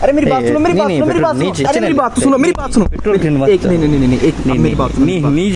अरे मेरी बात सुनो, मेरी बात सुनो, मेरी बात सुनो, अरे मेरी बात सुनो, मेरी बात सुनो। एक नहीं, एक मेरी बात सुनो।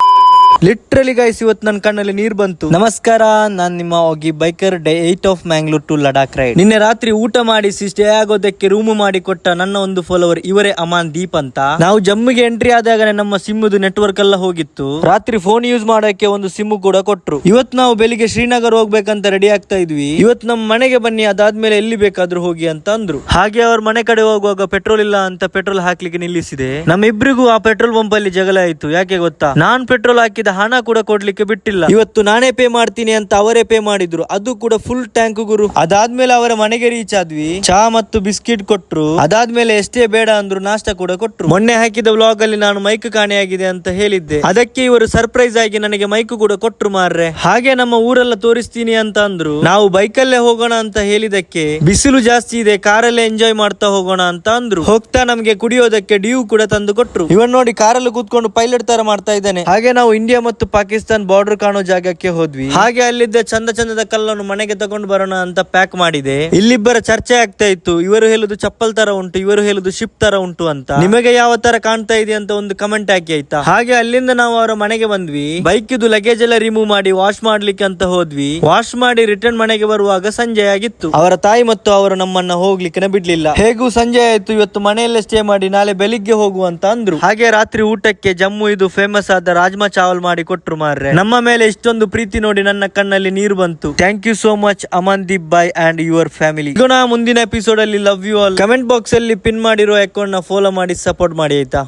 ಲಿಟ್ರಲಿ ಗೈಸ್, ಇವತ್ತು ನನ್ನ ಕಣ್ಣಲ್ಲಿ ನೀರ್ ಬಂತು. ನಮಸ್ಕಾರ, ನಾನ್ ನಿಮ್ಮ ಹೋಗಿ biker day 8 of Mangalore to Ladakh ride. ನಿನ್ನೆ ರಾತ್ರಿ ಊಟ ಮಾಡಿಸಿ ಸ್ಟೇ ಆಗೋದಕ್ಕೆ ರೂಮ್ ಮಾಡಿ ಕೊಟ್ಟ ನನ್ನ ಒಂದು ಫಾಲೋವರ್ ಇವರೇ ಅಮಾನ್ ದೀಪ್ ಅಂತ. ನಾವು ಜಮ್ಮಿಗೆ ಎಂಟ್ರಿ ಆದಾಗ ನಮ್ಮ ಸಿಮ್ಮದು ನೆಟ್ವರ್ಕ್ ಎಲ್ಲ ಹೋಗಿತ್ತು. ರಾತ್ರಿ ಫೋನ್ ಯೂಸ್ ಮಾಡೋಕೆ ಒಂದು ಸಿಮ್ ಕೂಡ ಕೊಟ್ರು. ಇವತ್ತು ನಾವು ಬೆಳಿಗ್ಗೆ ಶ್ರೀನಗರ್ ಹೋಗ್ಬೇಕಂತ ರೆಡಿ ಆಗ್ತಾ ಇದ್ವಿ. ಇವತ್ತು ನಮ್ಮ ಮನೆಗೆ ಬನ್ನಿ, ಅದಾದ್ಮೇಲೆ ಎಲ್ಲಿ ಬೇಕಾದ್ರೂ ಹೋಗಿ ಅಂತ ಅಂದ್ರು. ಹಾಗೆ ಅವ್ರ ಮನೆ ಕಡೆ ಹೋಗುವಾಗ ಪೆಟ್ರೋಲ್ ಇಲ್ಲ ಅಂತ ಪೆಟ್ರೋಲ್ ಹಾಕ್ಲಿಕ್ಕೆ ನಿಲ್ಲಿಸಿದೆ. ನಮ್ಮಿಬ್ರಿಗೂ ಆ ಪೆಟ್ರೋಲ್ ಪಂಪ್ ಅಲ್ಲಿ ಜಗಳ ಆಯ್ತು. ಯಾಕೆ ಗೊತ್ತಾ, ನಾನ್ ಪೆಟ್ರೋಲ್ ಹಾಕಿದ ಹಣ ಕೂಡ ಕೊಡ್ಲಿಕ್ಕೆ ಬಿಟ್ಟಿಲ್ಲ. ಇವತ್ತು ನಾನೇ ಪೇ ಮಾಡ್ತೀನಿ ಅಂತ ಅವರೇ ಪೇ ಮಾಡಿದ್ರು, ಅದು ಕೂಡ ಫುಲ್ ಟ್ಯಾಂಕ್ ಗುರು. ಅದಾದ್ಮೇಲೆ ಅವರ ಮನೆಗೆ ರೀಚ್ ಆದ್ವಿ. ಚಾ ಮತ್ತು ಬಿಸ್ಕಿಟ್ ಕೊಟ್ರು. ಅದಾದ್ಮೇಲೆ ಎಷ್ಟೇ ಬೇಡ ಅಂದ್ರು ನಾಷ್ಟ ಕೂಡ ಕೊಟ್ರು. ಮೊನ್ನೆ ಹಾಕಿದ ವ್ಲಾಗ್ ಅಲ್ಲಿ ನಾನು ಮೈಕ್ ಕಾಣೆಯಾಗಿದೆ ಅಂತ ಹೇಳಿದ್ದೆ, ಅದಕ್ಕೆ ಇವರು ಸರ್ಪ್ರೈಸ್ ಆಗಿ ನನಗೆ ಮೈಕ್ ಕೂಡ ಕೊಟ್ರು ಮಾರ್ರೆ. ಹಾಗೆ ನಮ್ಮ ಊರೆಲ್ಲ ತೋರಿಸ್ತೀನಿ ಅಂತ ಅಂದ್ರು. ನಾವು ಬೈಕಲ್ಲೇ ಹೋಗೋಣ ಅಂತ ಹೇಳಿದಕ್ಕೆ ಬಿಸಿಲು ಜಾಸ್ತಿ ಇದೆ, ಕಾರಲ್ಲೇ ಎಂಜಾಯ್ ಮಾಡ್ತಾ ಹೋಗೋಣ ಅಂತ ಅಂದ್ರು. ಹೋಗ್ತಾ ನಮ್ಗೆ ಕುಡಿಯೋದಕ್ಕೆ ಡ್ಯೂ ಕೂಡ ತಂದು ಕೊಟ್ರು. ಇವನ್ ನೋಡಿ ಕಾರಲ್ಲಿ ಕೂತ್ಕೊಂಡು ಪೈಲಟ್ ತರ ಮಾಡ್ತಾ ಇದ್ದಾನೆ. ಹಾಗೆ ನಾವು ಇಂಡಿಯಾ ಮತ್ತು ಪಾಕಿಸ್ತಾನ್ ಬಾರ್ಡರ್ ಕಾಣೋ ಜಾಗಕ್ಕೆ ಹೋದ್ವಿ. ಹಾಗೆ ಅಲ್ಲಿದ್ದ ಚಂದದ ಕಲ್ಲನ್ನು ಮನೆಗೆ ತಗೊಂಡು ಬರೋಣ ಅಂತ ಪ್ಯಾಕ್ ಮಾಡಿದೆ. ಇಲ್ಲಿಬ್ಬರ ಚರ್ಚೆ ಆಗ್ತಾ ಇತ್ತು. ಇವರು ಹೇಳುದು ಚಪ್ಪಲ್ ತರ ಉಂಟು, ಇವರು ಹೇಳುದು ಶಿಪ್ ತರ ಉಂಟು ಅಂತ. ನಿಮಗೆ ಯಾವ ತರ ಕಾಣ್ತಾ ಇದೆ ಅಂತ ಒಂದು ಕಮೆಂಟ್ ಹಾಕಿ ಆಯ್ತಾ. ಹಾಗೆ ಅಲ್ಲಿಂದ ನಾವು ಅವರ ಮನೆಗೆ ಬಂದ್ವಿ. ಬೈಕ್ ಇದು ಲಗೇಜ್ ಎಲ್ಲ ರಿಮೂವ್ ಮಾಡಿ ವಾಶ್ ಮಾಡ್ಲಿಕ್ಕೆ ಅಂತ ಹೋದ್ವಿ. ವಾಶ್ ಮಾಡಿ ರಿಟರ್ನ್ ಮನೆಗೆ ಬರುವಾಗ ಸಂಜೆ ಆಗಿತ್ತು. ಅವರ ತಾಯಿ ಮತ್ತು ಅವರು ನಮ್ಮನ್ನ ಹೋಗ್ಲಿಕ್ಕೆ ಬಿಡ್ಲಿಲ್ಲ. ಹೇಗೂ ಸಂಜೆ ಆಯ್ತು, ಇವತ್ತು ಮನೆಯಲ್ಲೇ ಸ್ಟೇ ಮಾಡಿ ನಾಳೆ ಬೆಳಿಗ್ಗೆ ಹೋಗುವ ಅಂತ ಅಂದ್ರು. ಹಾಗೆ ರಾತ್ರಿ ಊಟಕ್ಕೆ ಜಮ್ಮು ಇದು ಫೇಮಸ್ ಆದ ರಾಜ್ಮಾ ಚಾವಲ್ ಮಾಡಿ ಕೊಟ್ರು ಮಾರ್ರೆ. ನಮ್ಮ ಮೇಲೆ ಇಷ್ಟೊಂದು ಪ್ರೀತಿ ನೋಡಿ ನನ್ನ ಕಣ್ಣಲ್ಲಿ ನೀರು ಬಂತು. Thank you so much Amandeep ಬಾಯ್ ಅಂಡ್ ಯುವರ್ ಫ್ಯಾಮಿಲಿ. ಈಗ ಮುಂದಿನ ಎಪಿಸೋಡ್ ಅಲ್ಲಿ love you all. Comment box ಅಲ್ಲಿ ಪಿನ್ ಮಾಡಿರೋ ಅಕೌಂಟ್ ನ ಫಾಲೋ ಮಾಡಿ ಸಪೋರ್ಟ್ ಮಾಡಿ ಆಯ್ತಾ.